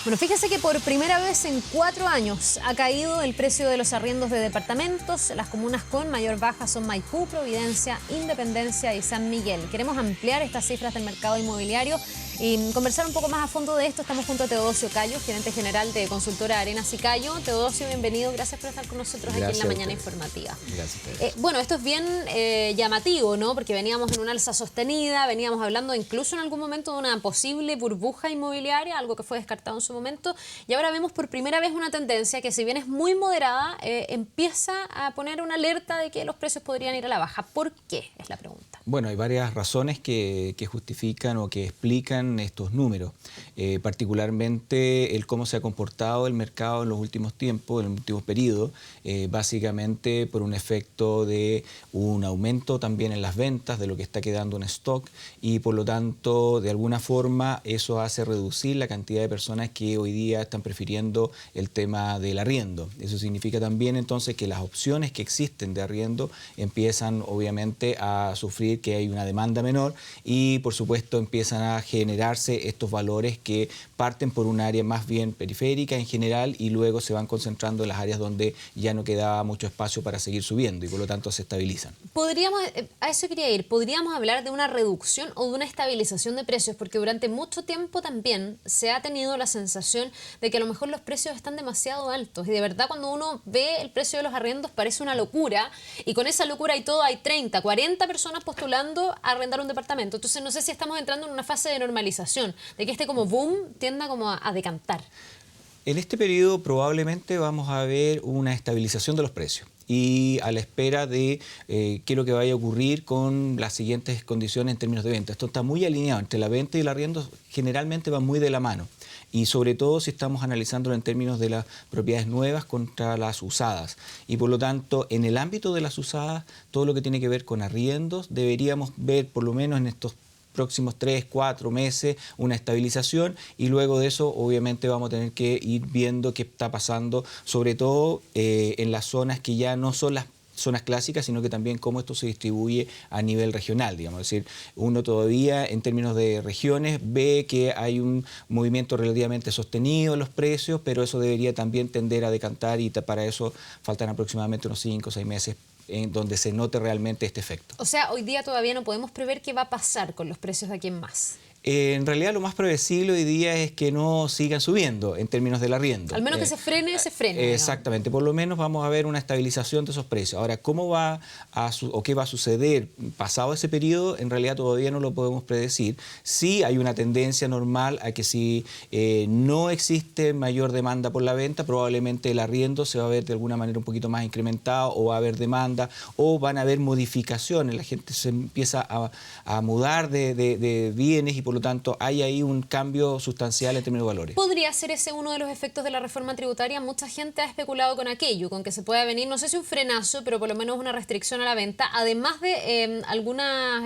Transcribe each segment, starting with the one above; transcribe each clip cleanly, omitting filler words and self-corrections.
Bueno, fíjese que por primera vez en 4 años ha caído el precio de los arriendos de departamentos. Las comunas con mayor baja son Maipú, Providencia, Independencia y San Miguel. Queremos ampliar estas cifras del mercado inmobiliario y conversar un poco más a fondo de esto. Estamos junto a Teodosio Cayo, gerente general de consultora Arenas y Cayo. Teodosio, bienvenido. Gracias por estar con nosotros aquí en la mañana informativa. Gracias. Bueno, esto es bien llamativo, ¿no? Porque veníamos en una alza sostenida, veníamos hablando incluso en algún momento de una posible burbuja inmobiliaria, algo que fue descartado en su momento, y ahora vemos por primera vez una tendencia que, si bien es muy moderada, empieza a poner una alerta de que los precios podrían ir a la baja. ¿Por qué? Es la pregunta. Bueno, hay varias razones que justifican o que explican estos números, particularmente el cómo se ha comportado el mercado en los últimos tiempos, en el último periodo, básicamente por un efecto de un aumento también en las ventas de lo que está quedando en stock, y por lo tanto, de alguna forma, eso hace reducir la cantidad de personas que hoy día están prefiriendo el tema del arriendo. Eso significa también entonces que las opciones que existen de arriendo empiezan obviamente a sufrir que hay una demanda menor, y por supuesto empiezan a generarse estos valores que parten por un área más bien periférica en general y luego se van concentrando en las áreas donde ya no quedaba mucho espacio para seguir subiendo y por lo tanto se estabilizan. Podríamos, a eso quería ir, podríamos hablar de una reducción o de una estabilización de precios, porque durante mucho tiempo también se ha tenido la sensación de que a lo mejor los precios están demasiado altos, y de verdad cuando uno ve el precio de los arriendos parece una locura, y con esa locura y todo hay 30, 40 personas postulando a arrendar un departamento. Entonces no sé si estamos entrando en una fase de normalización, de que este como boom tienda como a decantar. En este periodo probablemente vamos a ver una estabilización de los precios y a la espera de qué es lo que vaya a ocurrir con las siguientes condiciones en términos de venta. Esto está muy alineado entre la venta y el arriendo, generalmente van muy de la mano, y sobre todo si estamos analizándolo en términos de las propiedades nuevas contra las usadas. Y por lo tanto, en el ámbito de las usadas, todo lo que tiene que ver con arriendos, deberíamos ver por lo menos en estos próximos 3, 4 meses una estabilización, y luego de eso obviamente vamos a tener que ir viendo qué está pasando, sobre todo en las zonas que ya no son las zonas clásicas, sino que también cómo esto se distribuye a nivel regional, digamos. Es decir, uno todavía en términos de regiones ve que hay un movimiento relativamente sostenido en los precios, pero eso debería también tender a decantar, y para eso faltan aproximadamente unos 5 o 6 meses en donde se note realmente este efecto. O sea, hoy día todavía no podemos prever qué va a pasar con los precios de aquí en más. En realidad lo más previsible hoy día es que no sigan subiendo en términos del arriendo. Al menos que se frene, se frene. Exactamente, por lo menos vamos a ver una estabilización de esos precios. Ahora, ¿cómo va o qué va a suceder pasado ese periodo? En realidad todavía no lo podemos predecir. Sí hay una tendencia normal a que si no existe mayor demanda por la venta, probablemente el arriendo se va a ver de alguna manera un poquito más incrementado, o va a haber demanda, o van a haber modificaciones. La gente se empieza a mudar de bienes, y por lo tanto hay ahí un cambio sustancial en términos de valores. ¿Podría ser ese uno de los efectos de la reforma tributaria? Mucha gente ha especulado con aquello, con que se pueda venir, no sé si un frenazo, pero por lo menos una restricción a la venta, además de algunas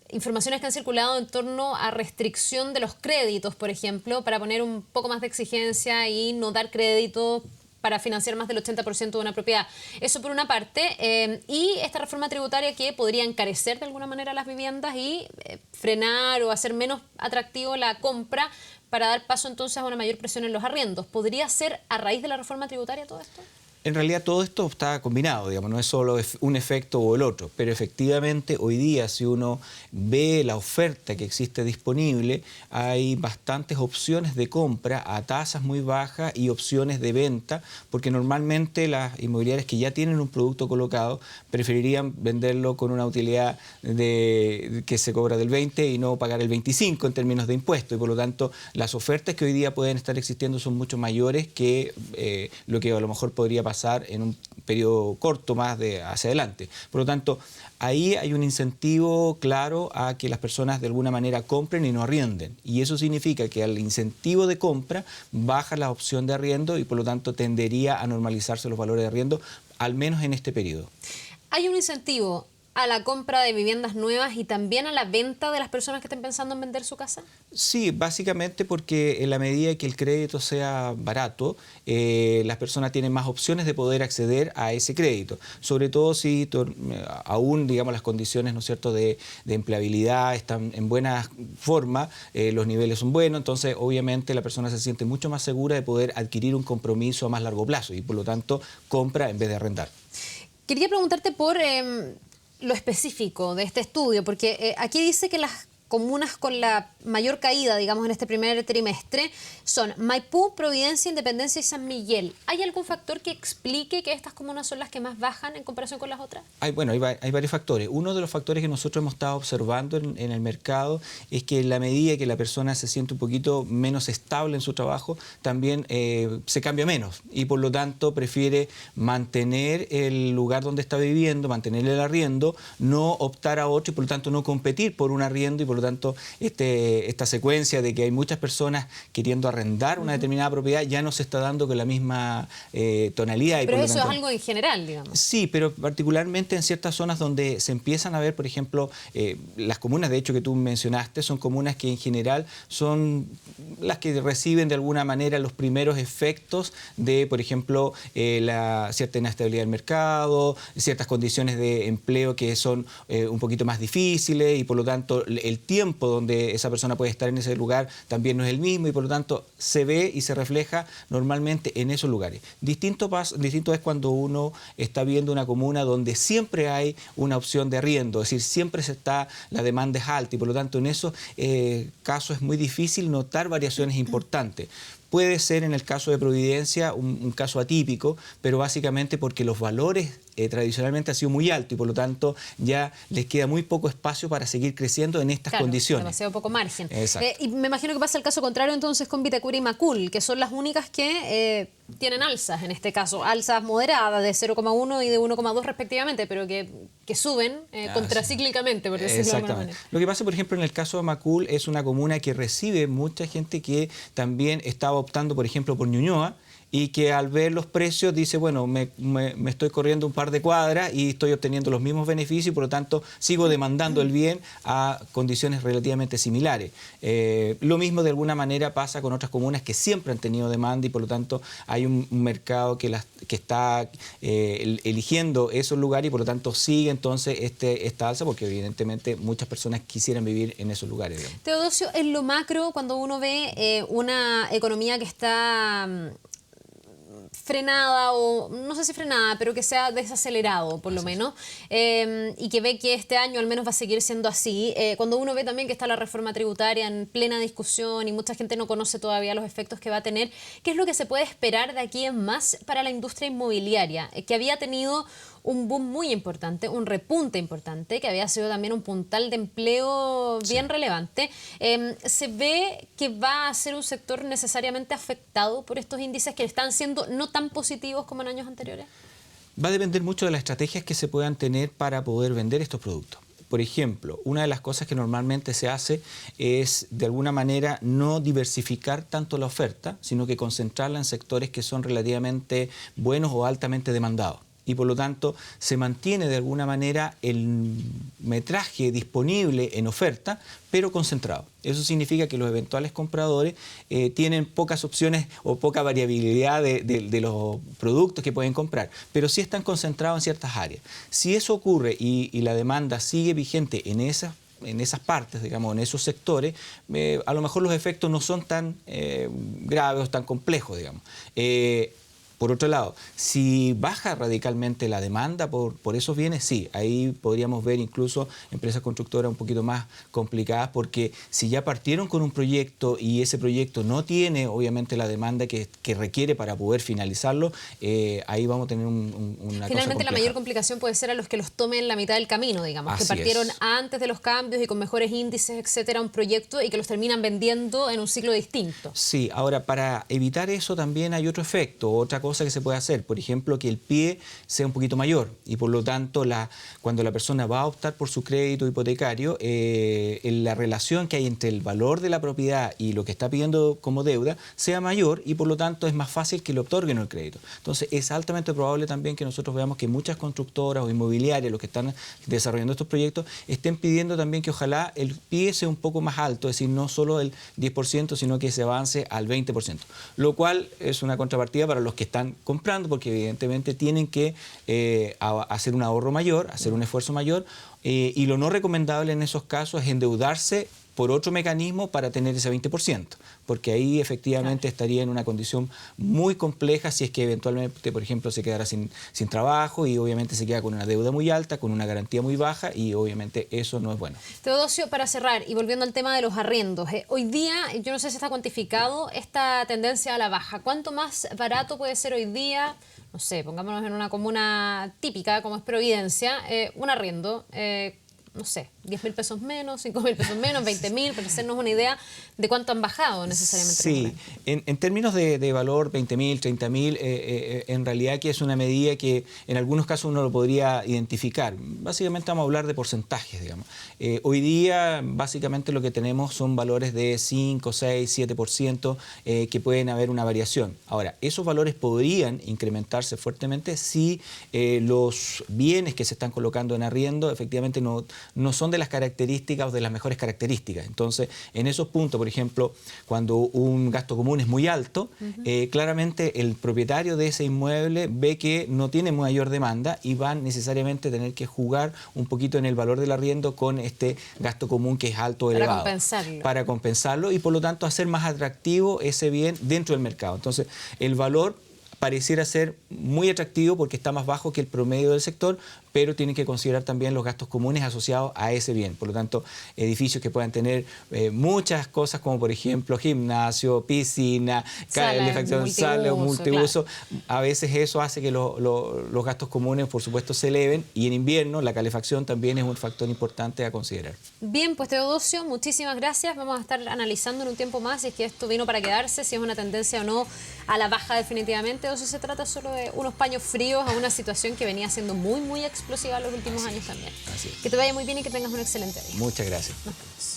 informaciones que han circulado en torno a restricción de los créditos, por ejemplo, para poner un poco más de exigencia y no dar crédito para financiar más del 80% de una propiedad. Eso por una parte, y esta reforma tributaria que podría encarecer de alguna manera las viviendas y frenar o hacer menos atractivo la compra para dar paso entonces a una mayor presión en los arriendos. ¿Podría ser a raíz de la reforma tributaria todo esto? En realidad todo esto está combinado, digamos, no es solo un efecto o el otro, pero efectivamente hoy día, si uno ve la oferta que existe disponible, hay bastantes opciones de compra a tasas muy bajas y opciones de venta, porque normalmente las inmobiliarias que ya tienen un producto colocado preferirían venderlo con una utilidad que se cobra del 20 y no pagar el 25 en términos de impuestos, y por lo tanto las ofertas que hoy día pueden estar existiendo son mucho mayores que lo que a lo mejor podría pasar en un periodo corto más de hacia adelante. Por lo tanto, ahí hay un incentivo claro a que las personas de alguna manera compren y no arrienden. Y eso significa que al incentivo de compra baja la opción de arriendo, y por lo tanto tendería a normalizarse los valores de arriendo, al menos en este periodo. Hay un incentivo a la compra de viviendas nuevas y también a la venta de las personas que estén pensando en vender su casa? Sí, básicamente porque en la medida que el crédito sea barato, las personas tienen más opciones de poder acceder a ese crédito. Sobre todo si aún, digamos, las condiciones, ¿no es cierto?, de empleabilidad están en buena forma, los niveles son buenos, entonces obviamente la persona se siente mucho más segura de poder adquirir un compromiso a más largo plazo y por lo tanto compra en vez de arrendar. Quería preguntarte por lo específico de este estudio, porque aquí dice que las comunas con la mayor caída, digamos, en este primer trimestre son Maipú, Providencia, Independencia y San Miguel. ¿Hay algún factor que explique que estas comunas son las que más bajan en comparación con las otras? Hay varios factores. Uno de los factores que nosotros hemos estado observando en el mercado es que en la medida que la persona se siente un poquito menos estable en su trabajo, también se cambia menos y por lo tanto prefiere mantener el lugar donde está viviendo, mantener el arriendo, no optar a otro y por lo tanto no competir por un arriendo y por lo tanto esta secuencia de que hay muchas personas queriendo arrendar una determinada propiedad ya no se está dando con la misma tonalidad. Pero eso es algo en general, digamos. Sí, pero particularmente en ciertas zonas donde se empiezan a ver, por ejemplo, las comunas, de hecho, que tú mencionaste, son comunas que en general son las que reciben de alguna manera los primeros efectos de, por ejemplo, la cierta inestabilidad del mercado, ciertas condiciones de empleo que son un poquito más difíciles y por lo tanto el tiempo donde esa persona puede estar en ese lugar también no es el mismo y por lo tanto se ve y se refleja normalmente en esos lugares. Distinto es cuando uno está viendo una comuna donde siempre hay una opción de arriendo, es decir, siempre la demanda es alta y por lo tanto en esos casos es muy difícil notar variaciones importantes. Puede ser en el caso de Providencia un caso atípico, pero básicamente porque los valores tradicionalmente han sido muy altos y por lo tanto ya les queda muy poco espacio para seguir creciendo en estas condiciones. Demasiado poco margen. Exacto. Y me imagino que pasa el caso contrario entonces con Vitacura y Macul, que son las únicas que tienen alzas en este caso, alzas moderadas de 0,1 y de 1,2 respectivamente, pero que suben contracíclicamente, por decirlo de alguna manera. Lo que pasa, por ejemplo, en el caso de Macul es una comuna que recibe mucha gente que también estaba optando, por ejemplo, por Ñuñoa, y que al ver los precios dice, bueno, me estoy corriendo un par de cuadras y estoy obteniendo los mismos beneficios y por lo tanto sigo demandando el bien a condiciones relativamente similares. Lo mismo de alguna manera pasa con otras comunas que siempre han tenido demanda y por lo tanto hay un mercado que está eligiendo esos lugares y por lo tanto sigue entonces esta alza porque evidentemente muchas personas quisieran vivir en esos lugares. Digamos. Teodosio, en lo macro, cuando uno ve una economía que está frenada o no sé si frenada, pero que sea desacelerado por lo menos y que ve que este año al menos va a seguir siendo así. Cuando uno ve también que está la reforma tributaria en plena discusión y mucha gente no conoce todavía los efectos que va a tener, ¿qué es lo que se puede esperar de aquí en más para la industria inmobiliaria? Que había tenido un boom muy importante, un repunte importante, que había sido también un puntal de empleo bien relevante. ¿Se ve que va a ser un sector necesariamente afectado por estos índices que están siendo no tan positivos como en años anteriores? Va a depender mucho de las estrategias que se puedan tener para poder vender estos productos. Por ejemplo, una de las cosas que normalmente se hace es, de alguna manera, no diversificar tanto la oferta, sino que concentrarla en sectores que son relativamente buenos o altamente demandados. Y por lo tanto se mantiene de alguna manera el metraje disponible en oferta, pero concentrado. Eso significa que los eventuales compradores tienen pocas opciones o poca variabilidad de los productos que pueden comprar, pero sí están concentrados en ciertas áreas. Si eso ocurre y la demanda sigue vigente en esas partes, digamos, en esos sectores, a lo mejor los efectos no son tan graves o tan complejos, digamos. Por otro lado, si baja radicalmente la demanda por esos bienes, sí, ahí podríamos ver incluso empresas constructoras un poquito más complicadas porque si ya partieron con un proyecto y ese proyecto no tiene obviamente la demanda que requiere para poder finalizarlo, ahí vamos a tener una Finalmente la mayor complicación puede ser a los que los tomen en la mitad del camino, digamos, Así que partieron es. antes de los cambios y con mejores índices, etcétera, un proyecto y que los terminan vendiendo en un ciclo distinto. Sí, ahora para evitar eso también hay otro efecto, otra cosa cosas que se puede hacer. Por ejemplo, que el pie sea un poquito mayor y por lo tanto cuando la persona va a optar por su crédito hipotecario, la relación que hay entre el valor de la propiedad y lo que está pidiendo como deuda sea mayor y por lo tanto es más fácil que le otorguen el crédito. Entonces es altamente probable también que nosotros veamos que muchas constructoras o inmobiliarias, los que están desarrollando estos proyectos, estén pidiendo también que ojalá el pie sea un poco más alto, es decir, no solo el 10%, sino que se avance al 20%, lo cual es una contrapartida para los que están comprando, porque evidentemente tienen que hacer un ahorro mayor, hacer un esfuerzo mayor, y lo no recomendable en esos casos es endeudarse por otro mecanismo para tener ese 20%, porque ahí efectivamente estaría en una condición muy compleja si es que eventualmente, por ejemplo, se quedara sin trabajo y obviamente se queda con una deuda muy alta, con una garantía muy baja y obviamente eso no es bueno. Teodosio, para cerrar y volviendo al tema de los arriendos, hoy día, yo no sé si está cuantificado esta tendencia a la baja. ¿Cuánto más barato puede ser hoy día? No sé, pongámonos en una comuna típica como es Providencia, un arriendo, no sé, 10.000 pesos menos, 5.000 pesos menos, 20.000, para hacernos una idea de cuánto han bajado necesariamente. Sí, en términos de valor, 20.000, 30.000, en realidad que es una medida que en algunos casos uno lo podría identificar. Básicamente vamos a hablar de porcentajes, digamos. Hoy día básicamente lo que tenemos son valores de 5, 6, 7%, que pueden haber una variación. Ahora, esos valores podrían incrementarse fuertemente si los bienes que se están colocando en arriendo efectivamente no son de las características o de las mejores características. Entonces, en esos puntos, por ejemplo, cuando un gasto común es muy alto, claramente el propietario de ese inmueble ve que no tiene mayor demanda y va necesariamente a tener que jugar un poquito en el valor del arriendo con este gasto común que es alto o elevado. Para compensarlo y por lo tanto hacer más atractivo ese bien dentro del mercado. Entonces, el valor pareciera ser muy atractivo porque está más bajo que el promedio del sector, pero tienen que considerar también los gastos comunes asociados a ese bien. Por lo tanto, edificios que puedan tener muchas cosas como por ejemplo gimnasio, piscina, calefacción, sala, multiuso. Claro. A veces eso hace que los gastos comunes, por supuesto, se eleven y en invierno la calefacción también es un factor importante a considerar. Bien, pues Teodosio, muchísimas gracias. Vamos a estar analizando en un tiempo más si es que esto vino para quedarse, si es una tendencia o no a la baja definitivamente, o si se trata solo de unos paños fríos a una situación que venía siendo muy explosiva en los últimos años también. Así es. Que te vaya muy bien y que tengas un excelente día. Muchas gracias. Nos vemos.